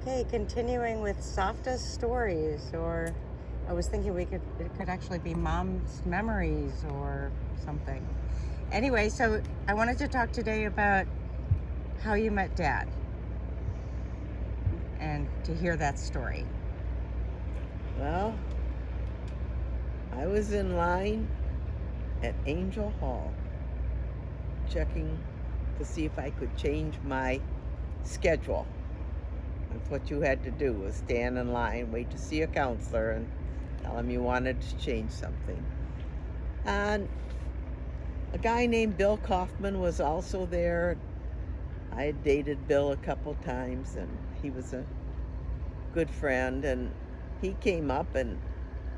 Okay, continuing with Savta's stories, or I was thinking it could actually be mom's memories or something. Anyway, so I wanted to talk today about how you met Dad and to hear that story. Well, I was in line at Angel Hall checking to see if I could change my schedule. That's what you had to do, was stand in line, wait to see a counselor, and tell him you wanted to change something. And a guy named Bill Kaufman was also there. I had dated Bill a couple times, and he was a good friend, and he came up and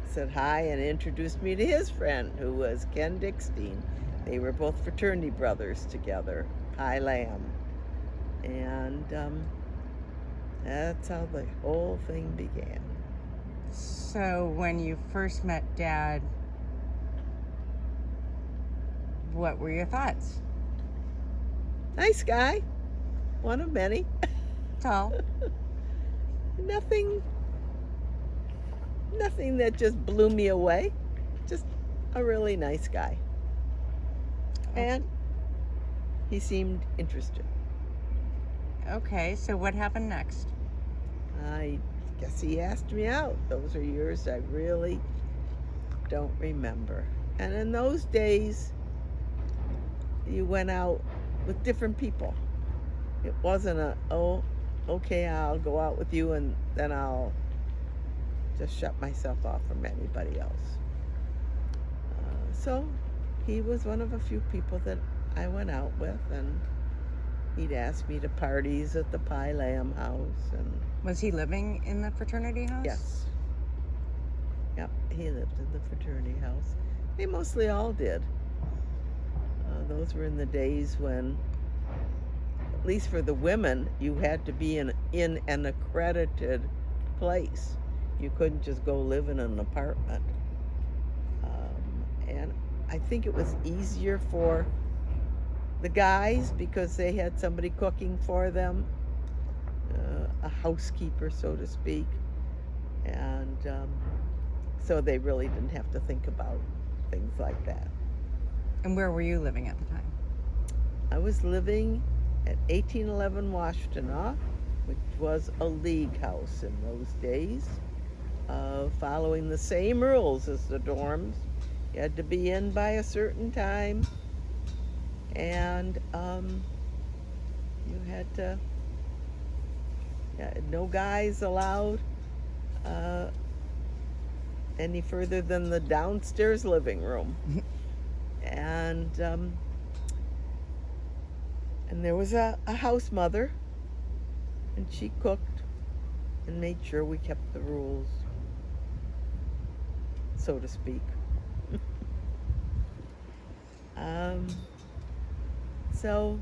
said hi and introduced me to his friend, who was Ken Dickstein. They were both fraternity brothers together, Pi Lamb. And that's how the whole thing began. So when you first met Dad, what were your thoughts? Nice guy, one of many. Tall. Nothing that just blew me away. Just a really nice guy. And he seemed interested. Okay, so what happened next? I guess he asked me out. Those are years I really don't remember. And in those days, you went out with different people. It wasn't oh, okay, I'll go out with you and then I'll just shut myself off from anybody else. So he was one of a few people that I went out with, and he'd ask me to parties at the Pi Lamb house. And Was he living in the fraternity house? yes. Yep, he lived in the fraternity house. They mostly all did. Those were in the days when, at least for the women, you had to be in an accredited place. You couldn't just go live in an apartment. And I think it was easier for the guys because they had somebody cooking for them, a housekeeper, so to speak. And so they really didn't have to think about things like that. And where were you living at the time? I was living at 1811 Washtenaw, which was a league house in those days, following the same rules as the dorms. You had to be in by a certain time, and you had to, no guys allowed any further than the downstairs living room. And there was a house mother, and she cooked and made sure we kept the rules, so to speak. So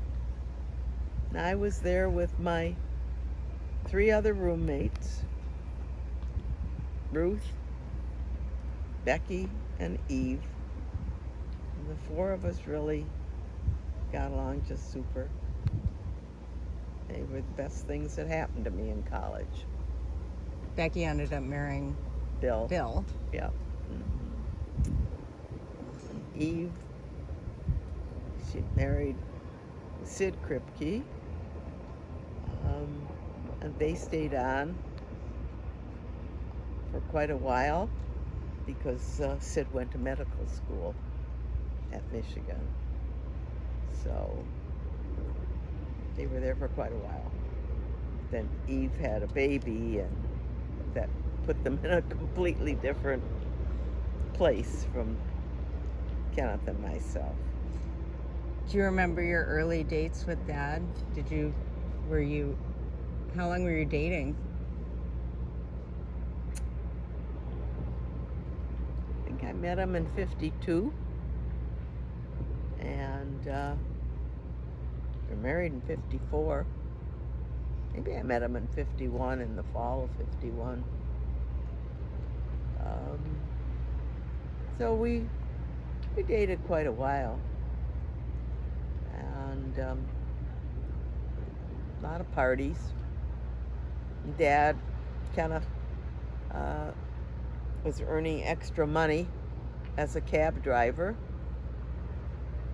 I was there with my 3 other roommates, Ruth, Becky, and Eve. And the 4 of us really got along just super. They were the best things that happened to me in college. Becky ended up marrying Bill. Bill. Yeah. Eve, she married Sid Kripke, and they stayed on for quite a while because Sid went to medical school at Michigan. So they were there for quite a while. Then Eve had a baby, and that put them in a completely different place from Kenneth and myself. Do you remember your early dates with Dad? How long were you dating? I think I met him in 52, and we're married in 54. Maybe I met him in 51, in the fall of 51. So we dated quite a while, and a lot of parties. Dad kind of was earning extra money as a cab driver.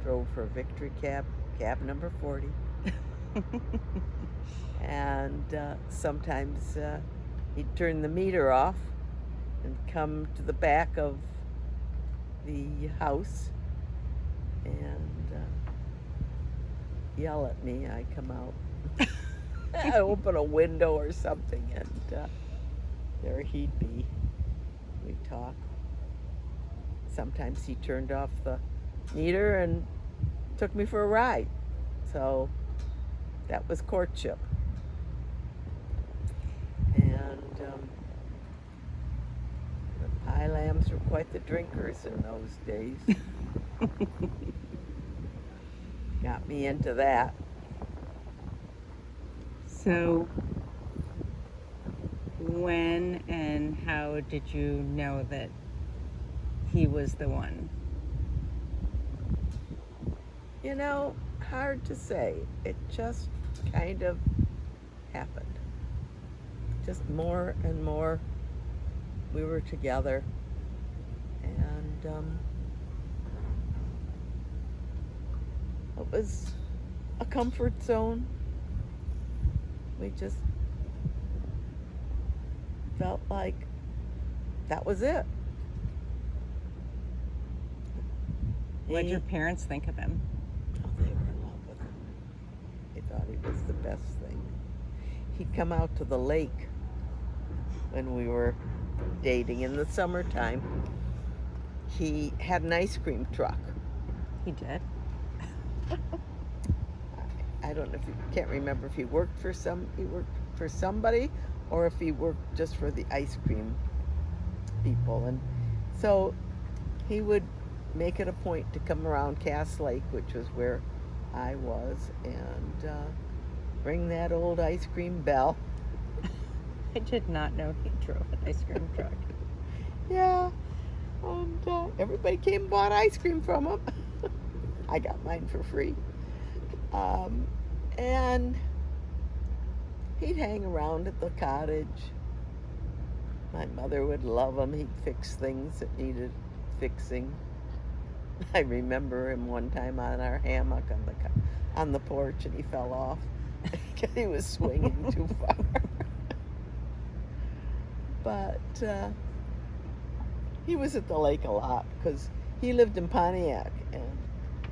Drove for Victory Cab, cab number 40. And sometimes he'd turn the meter off and come to the back of the house and yell at me. I come out. I open a window or something, and there he'd be. We'd talk. Sometimes he turned off the meter and took me for a ride. So that was courtship. And the pie lambs were quite the drinkers in those days. Got me into that. So, when and how did you know that he was the one? You know, hard to say. It just kind of happened. Just more and more we were together. And it was a comfort zone. We just felt like that was it. What did your parents think of him? Oh, they were in love with him. They thought he was the best thing. He'd come out to the lake when we were dating in the summertime. He had an ice cream truck. He did? I don't know if you can't remember if he worked for somebody or if he worked just for the ice cream people. And so he would make it a point to come around Cass Lake, which was where I was, and ring that old ice cream bell. I did not know he drove an ice cream truck. Yeah, and everybody came and bought ice cream from him. I got mine for free. And he'd hang around at the cottage. My mother would love him. He'd fix things that needed fixing. I remember him one time on our hammock on the porch, and he fell off because he was swinging too far. But he was at the lake a lot because he lived in Pontiac,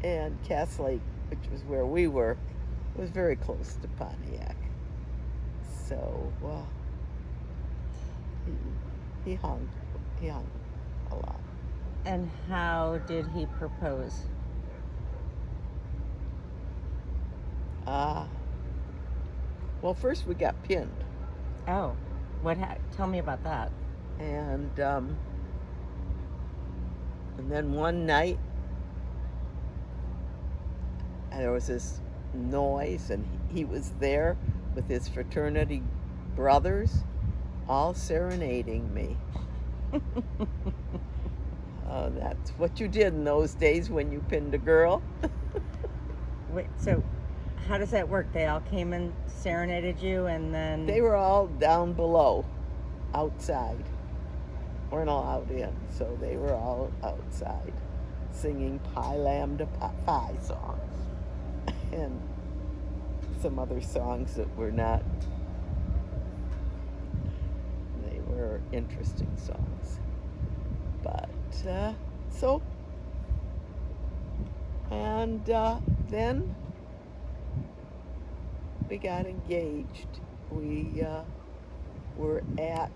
and Cass Lake, which was where we were, was very close to Pontiac. So he hung a lot. And how did he propose? Well, first we got pinned. Oh, tell me about that. And then one night, there was this noise, and he was there with his fraternity brothers, all serenading me. That's what you did in those days when you pinned a girl. Wait, so how does that work? They all came and serenaded you, and then... They were all down below, outside. Weren't allowed in, so they were all outside singing Pie Lamb to Pie songs and some other songs that were not... They were interesting songs. But, so... And then we got engaged. We were at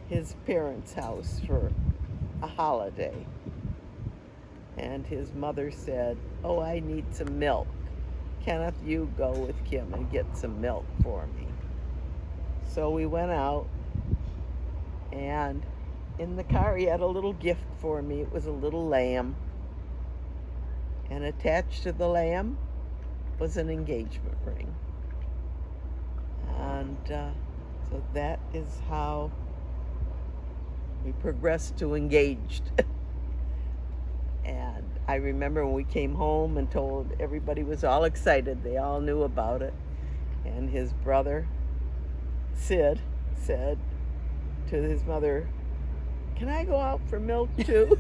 his parents' house for a holiday. And his mother said, "Oh, I need some milk. Kenneth, you go with Kim and get some milk for me." So we went out, and in the car he had a little gift for me. It was a little lamb. And attached to the lamb was an engagement ring. And so that is how we progressed to engaged. And I remember when we came home and told everybody, was all excited. They all knew about it. And his brother Sid said to his mother, "Can I go out for milk too?"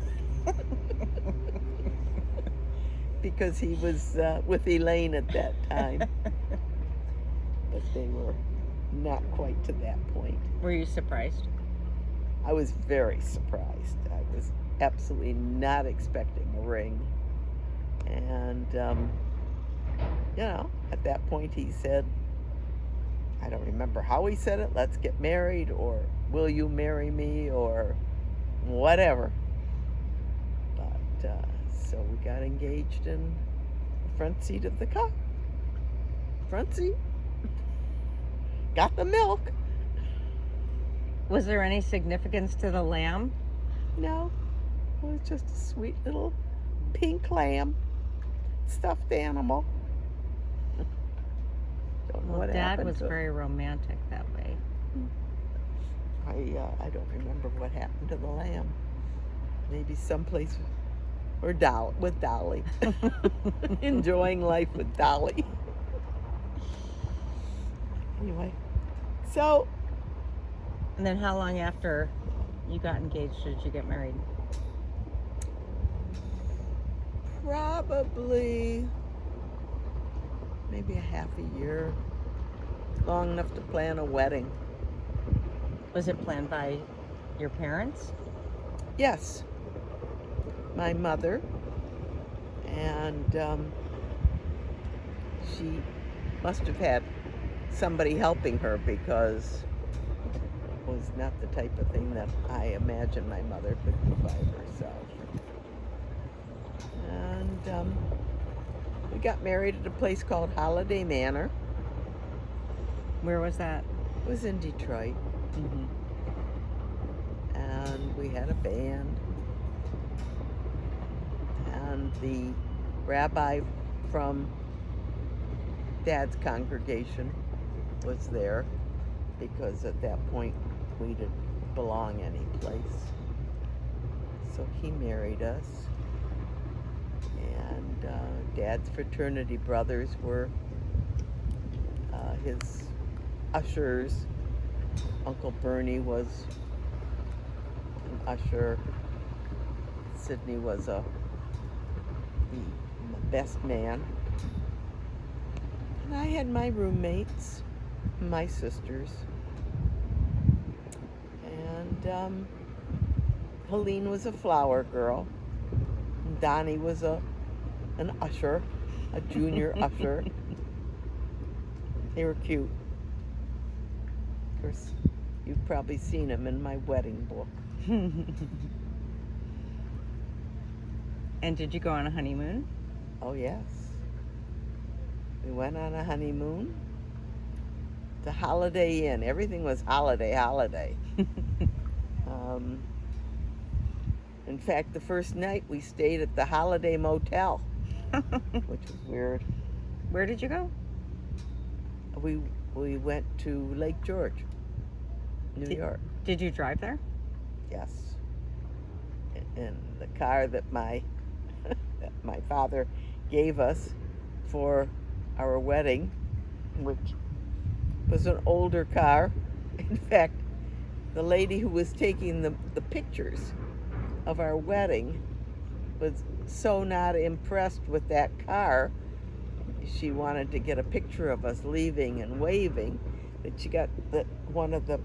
Because he was with Elaine at that time. But they were not quite to that point. Were you surprised? I was very surprised. I was absolutely not expecting a ring. And, at that point he said, I don't remember how he said it, let's get married, or will you marry me, or whatever. But, so we got engaged in the front seat of the car. Front seat. Got the milk. Was there any significance to the lamb? No, it was just a sweet little pink lamb, stuffed animal. Don't know Well, what Dad happened was to it. very romantic that way. I don't remember what happened to the lamb. Maybe someplace with Dolly, enjoying life with Dolly. Anyway, so. And then how long after you got engaged did you get married? Probably maybe a half a year. Long enough to plan a wedding. Was it planned by your parents? Yes. My mother. And she must have had somebody helping her, because it was not the type of thing that I imagine my mother could do by herself. And we got married at a place called Holiday Manor. Where was that? It was in Detroit. Mm-hmm. And we had a band. And the rabbi from Dad's congregation was there, because at that point we didn't belong any place. So he married us. And Dad's fraternity brothers were his ushers. Uncle Bernie was an usher. Sidney was the best man. And I had my roommates, my sisters. And Helene was a flower girl. And Donnie was an usher, a junior usher. They were cute. Of course, you've probably seen them in my wedding book. And did you go on a honeymoon? Oh, yes. We went on a honeymoon to Holiday Inn. Everything was holiday. In fact, the first night we stayed at the Holiday Motel, which was weird. Where did you go? We went to Lake George, New York. Did you drive there? Yes. In the car that my father gave us for our wedding, which was an older car. In fact, the lady who was taking the pictures of our wedding was so not impressed with that car. She wanted to get a picture of us leaving and waving, that she got one of the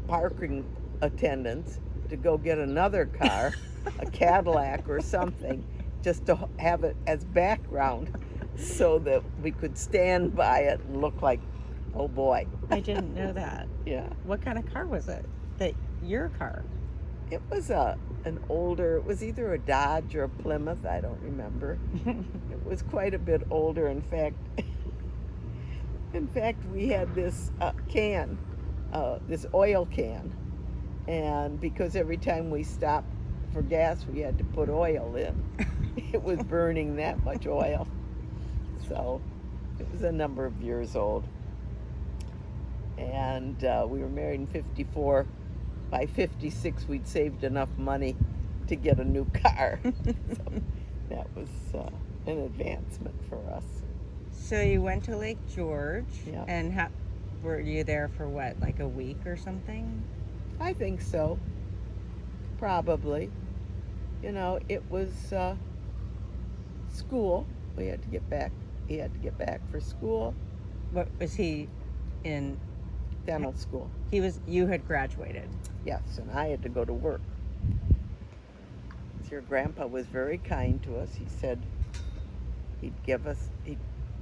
parking attendants to go get another car, a Cadillac or something, just to have it as background so that we could stand by it and look like, oh boy. I didn't know that. Yeah. What kind of car was it? Your car? It was an older, it was either a Dodge or a Plymouth, I don't remember. It was quite a bit older. In fact, we had this can, this oil can, and because every time we stopped for gas, we had to put oil in. It was burning that much oil. So it was a number of years old. And we were married in 54. By 56, we'd saved enough money to get a new car. So that was an advancement for us. So you went to Lake George, Yeah. and Were you there for what, like a week or something? I think so. Probably. You know, it was school. We had to get back. He had to get back for school. What was he in? Dental school. You had graduated. Yes, and I had to go to work. Your grandpa was very kind to us. He said he'd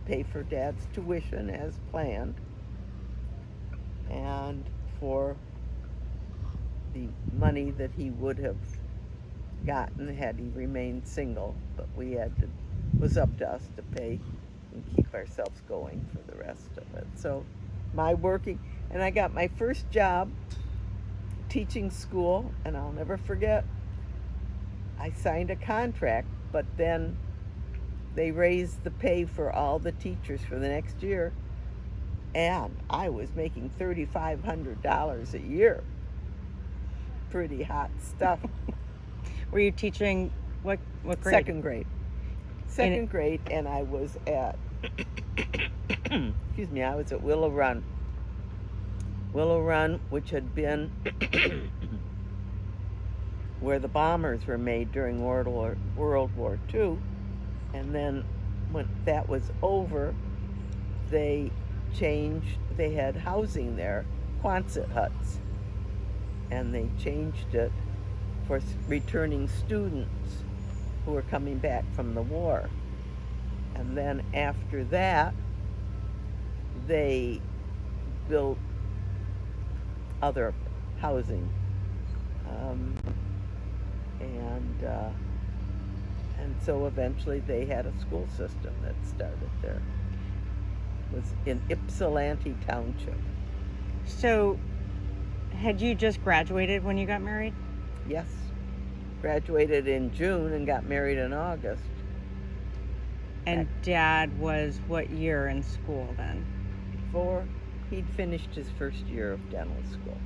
pay for Dad's tuition as planned, and for the money that he would have gotten had he remained single, but was up to us to pay and keep ourselves going for the rest of it. So and I got my first job teaching school, and I'll never forget, I signed a contract, but then they raised the pay for all the teachers for the next year, and I was making $3,500 a year. Pretty hot stuff. Were you teaching what grade? Second grade. Second grade, and I was at excuse me, I was at Willow Run. Willow Run, which had been where the bombers were made during World War II. And then when that was over, they had housing there, Quonset huts. And they changed it for returning students who were coming back from the war. And then after that, they built other housing. And so eventually they had a school system that started there. It was in Ypsilanti Township. So, had you just graduated when you got married? Yes. Graduated in June and got married in August. And Dad was what year in school then? He'd finished his first year of dental school.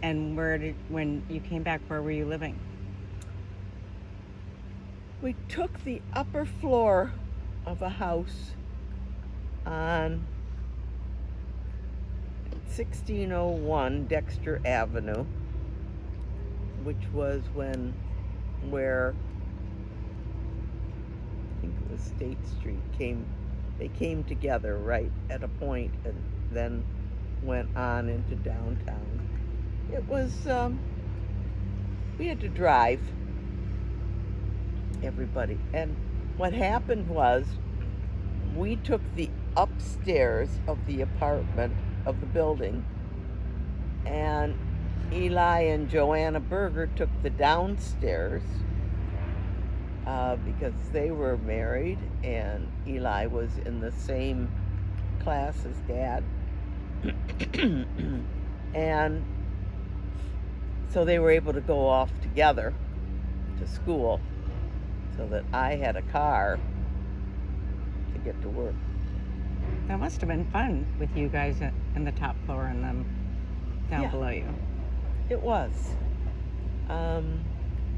And when you came back, where were you living? We took the upper floor of a house on 1601 Dexter Avenue, which was where I think it was State Street they came together right at a point and then went on into downtown. It was we had to drive, everybody, and what happened was we took the upstairs of the apartment of the building, and Eli and Joanna Berger took the downstairs because they were married, and Eli was in the same class as Dad. And so they were able to go off together to school so that I had a car to get to work. That must have been fun with you guys in the top floor and them down below you. It was.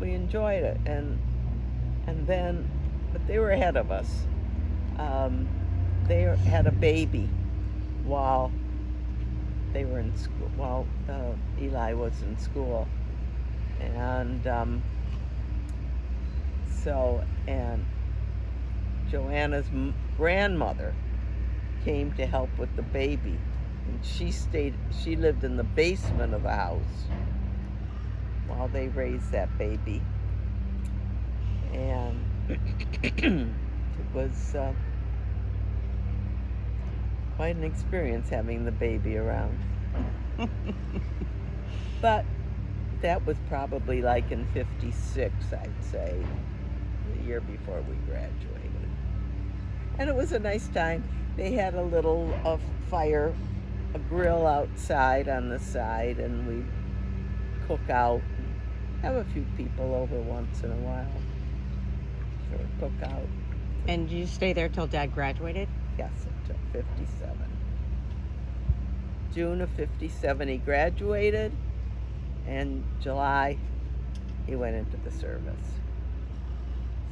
We enjoyed it, but they were ahead of us. They had a baby while they were in school, while Eli was in school, and and Joanna's grandmother came to help with the baby, and she lived in the basement of the house while they raised that baby, and it was quite an experience having the baby around. But that was probably like in '56, I'd say, the year before we graduated. And it was a nice time. They had a little fire, a grill outside on the side, and we'd cook out and have a few people over once in a while for a cookout. And did you stay there till Dad graduated? Yes, until '57. June of '57 he graduated, and July he went into the service.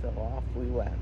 So off we went.